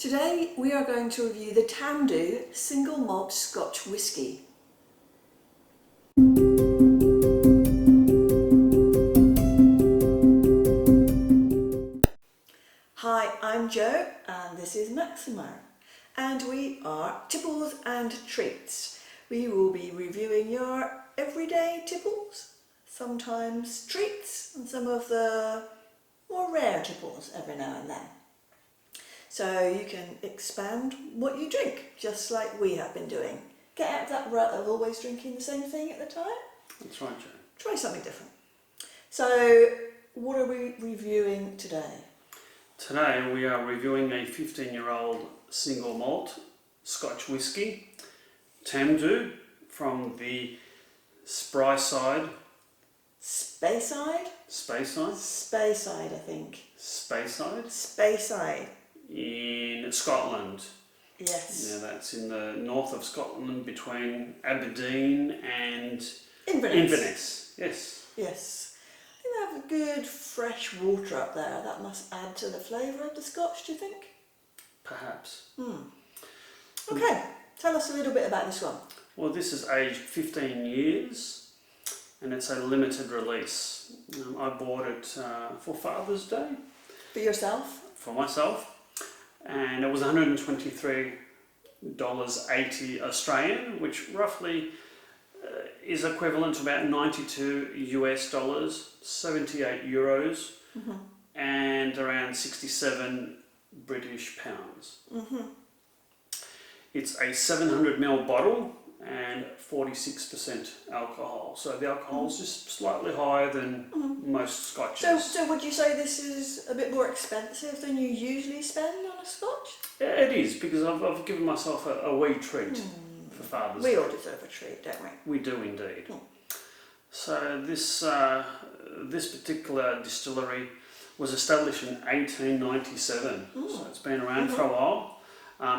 Today we are going to review the Tamdhu Single Malt Scotch Whisky. Hi, I'm Jo and this is Maximo, and we are Tipples and Treats. We will be reviewing your everyday tipples, sometimes treats, and some of the more rare tipples every now and then. So you can expand what you drink, just like we have been doing. Get out of that rut of always drinking the same thing at the time. That's right, Jo. Try something different. So what are we reviewing today? Today we are reviewing a 15-year-old single malt Scotch whisky, Tamdhu, from the Speyside, I think. Speyside in Scotland. Yes. Now that's in the north of Scotland between Aberdeen and Inverness. Yes. Yes. I think they have good fresh water up there. That must add to the flavour of the Scotch, do you think? Perhaps. Okay, tell us a little bit about this one. Well, this is aged 15 years and it's a limited release. I bought it for Father's Day. For yourself? For myself. And it was $123.80 Australian, which roughly is equivalent to about 92 US dollars, 78 euros, and around 67 British pounds. It's a 700ml bottle and 46% alcohol. So the alcohol is just slightly higher than most scotches. So would you say this is a bit more expensive than you usually spend on a scotch? Yeah, it is, because I've given myself a wee treat for Father's Day. We all deserve a treat, don't we? We do indeed. So this particular distillery was established in 1897, so it's been around for a while.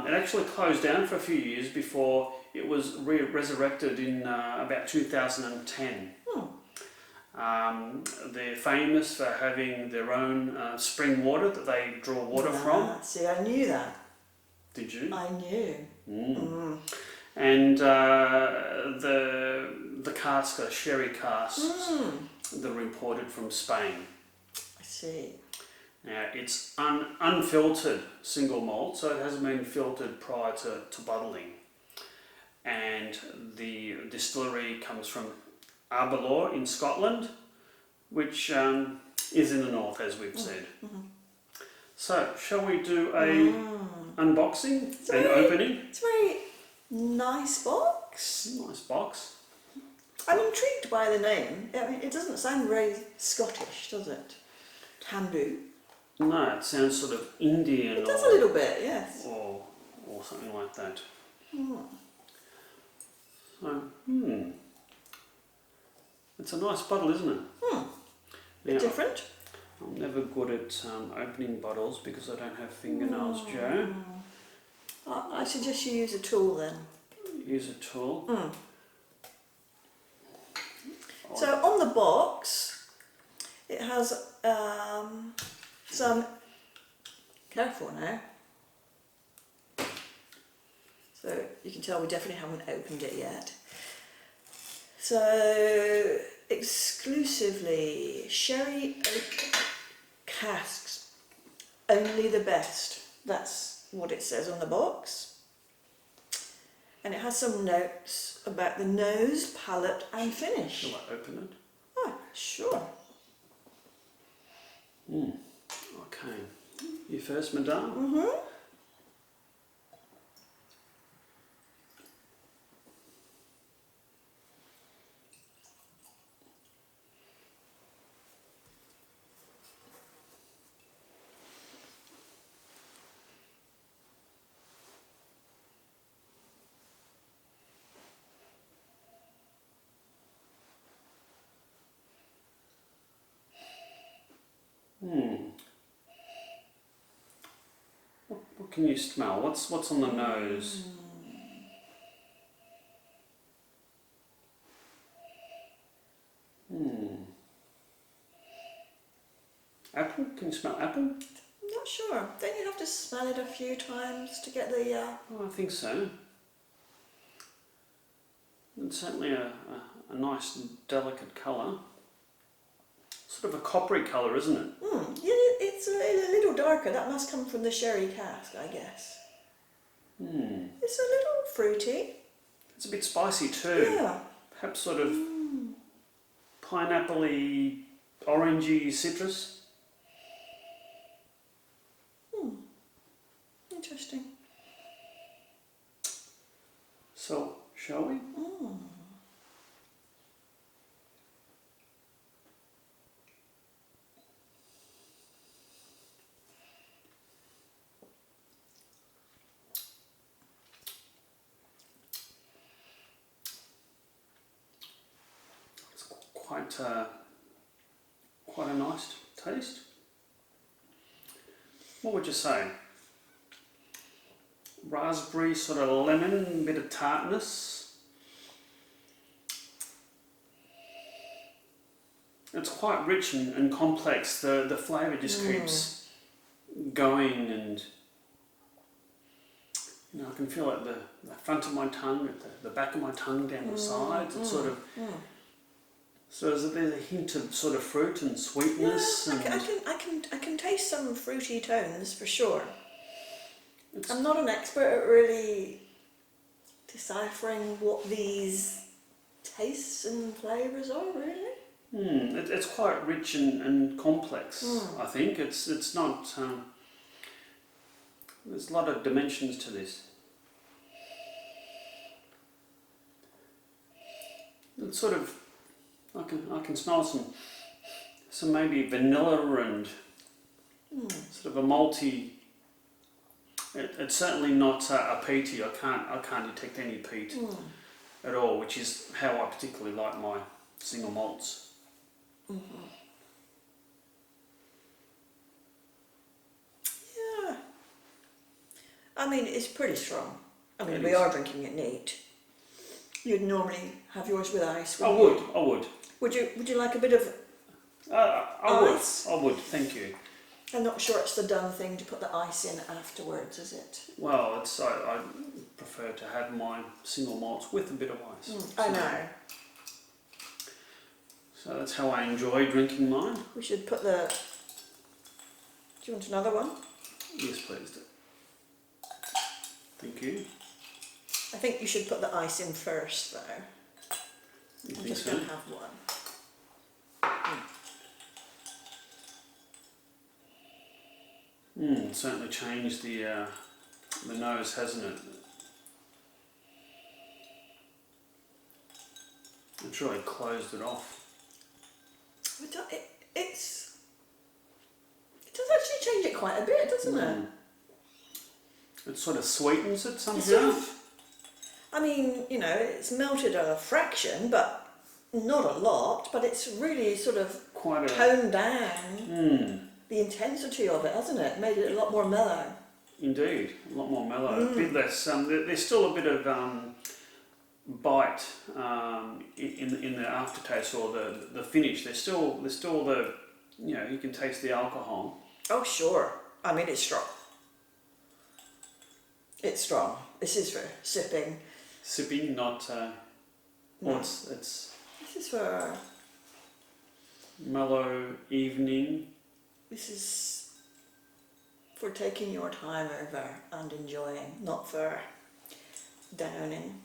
It actually closed down for a few years before it was resurrected in about 2010. They're famous for having their own spring water that they draw water from. See, I knew that. Did you? I knew. And the casks are sherry casks that are imported from Spain. I see. Now it's unfiltered single malt, so it hasn't been filtered prior to bottling. And the distillery comes from Aberlour in Scotland, which is in the north, as we've said. So, shall we do a unboxing and opening? It's a very nice box. Nice box. I'm intrigued by the name. I mean, it doesn't sound very Scottish, does it? Tamdhu. No, it sounds sort of Indian. It does a little bit, yes. Or something like that. So, it's a nice bottle, isn't it? Bit different. I'm never good at opening bottles because I don't have fingernails, Jo. I suggest you use a tool then. Use a tool. So on the box, it has some, careful now, so you can tell we definitely haven't opened it yet. So exclusively sherry oak casks, only the best. That's what it says on the box. And it has some notes about the nose, palate and finish. Shall I open it? Oh, sure. Okay. You first, madame? What can you smell? What's on the nose? Apple? Can you smell apple? I'm not sure. Then you have to smell it a few times to get the... I think so. It's certainly a nice, delicate colour. Sort of a coppery colour, isn't it? Yeah, it's a little darker. That must come from the sherry cask, I guess. It's a little fruity. It's a bit spicy too. Yeah. Perhaps sort of pineapple-y, orangey citrus. Interesting. So, shall we? It's quite a nice taste. What would you say? Raspberry, sort of lemon, bit of tartness. It's quite rich and complex. The flavour just keeps going, and I can feel it the front of my tongue, at the back of my tongue, down the sides. It's sort of so there's a hint of sort of fruit and sweetness. Yeah, I can taste some fruity tones for sure. I'm not an expert at really deciphering what these tastes and flavours are, really. It's quite rich and complex. I think it's not. There's a lot of dimensions to this. It's sort of. I can smell some maybe vanilla and sort of a malty. It's certainly not a peaty. I can't detect any peat at all, which is how I particularly like my single malts. Yeah. I mean, it's pretty strong. I mean, It we is. are drinking it neat. You'd normally have yours with ice. I wouldn't would. you? I would. Would you like a bit of ice? I would. Thank you. I'm not sure it's the done thing to put the ice in afterwards, is it? Well, I prefer to have my single malts with a bit of ice. I know. So that's how I enjoy drinking mine. We should put the... Do you want another one? Yes, please. Thank you. I think you should put the ice in first, though. You I'm think just so? going to have one. It's certainly changed the nose, hasn't it? It's really closed it off. It does actually change it quite a bit, doesn't it? It sort of sweetens it somehow. It's sort of, I mean, it's melted a fraction, but not a lot, but it's really sort of Quite a toned down the intensity of it, hasn't it? Made it a lot more mellow. Indeed, a lot more mellow, a bit less. There's still a bit of bite in the aftertaste or the finish. There's still the you can taste the alcohol. Oh, sure. I mean, it's strong. It's strong. This is for sipping. Sipping, not. No. It's This is for... mellow evening. This is for taking your time over and enjoying, not for downing.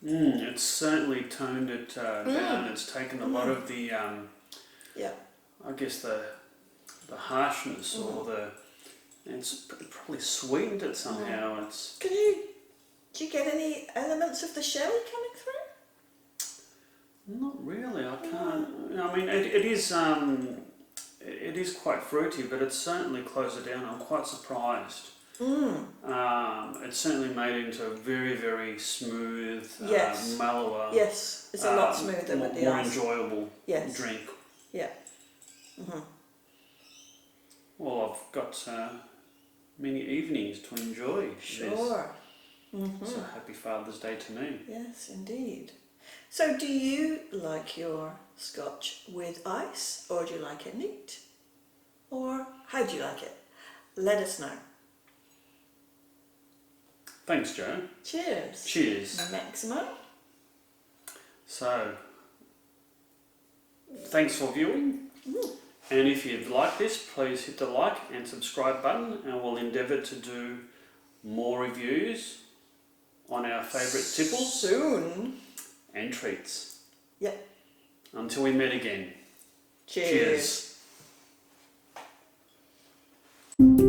It's certainly toned it down. It's taken a lot of the, Yeah. I guess the harshness or it's probably sweetened it somehow. It's Do you get any elements of the sherry coming through? not really. I can't. I mean, it is quite fruity, but it's certainly closed it down. I'm quite surprised. It's certainly made into a very, very smooth, Yes. mellower. Yes, it's a lot smoother more, with the more ice. enjoyable Yes. drink. Yeah. Well, I've got many evenings to enjoy this. Sure. So happy Father's Day to me. Yes, indeed. So do you like your scotch with ice, or do you like it neat? Or how do you like it? let us know. Thanks, Jo. Cheers. Cheers. Maximo. So, thanks for viewing. And if you've liked this, please hit the like and subscribe button, and we'll endeavour to do more reviews on our favourite tipples Soon. and treats. Yep. Until we meet again. Cheers. Cheers.